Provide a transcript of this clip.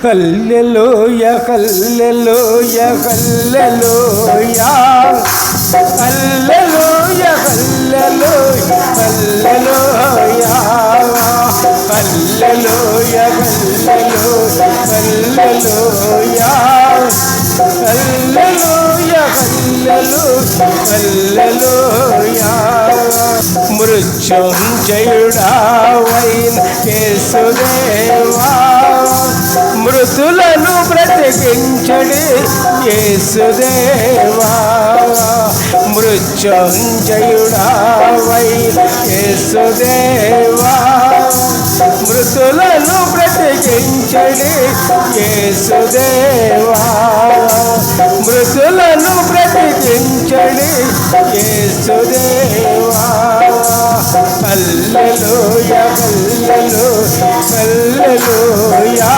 హల్లెలూయా హల్లెలూయా హల్లెలూయా హల్లెలూయా హల్లెలూయా హల్లెలూయా హల్లెలూయా హల్లెలూయా హల్లెలూయా హల్లెలూయా హల్లెలూయా మృత్యుంజయుడావైన యేసుదేవా మృతులను బ్రతికించడి యేసుదేవా మృత్యుంజయుడావైన యేసుదేవా మృతులను బ్రతికించడి యేసుదేవా మృతులను బ్రతికించడి యేసుదేవా హల్లెలూయా హల్లెలూయా హల్లెలూయా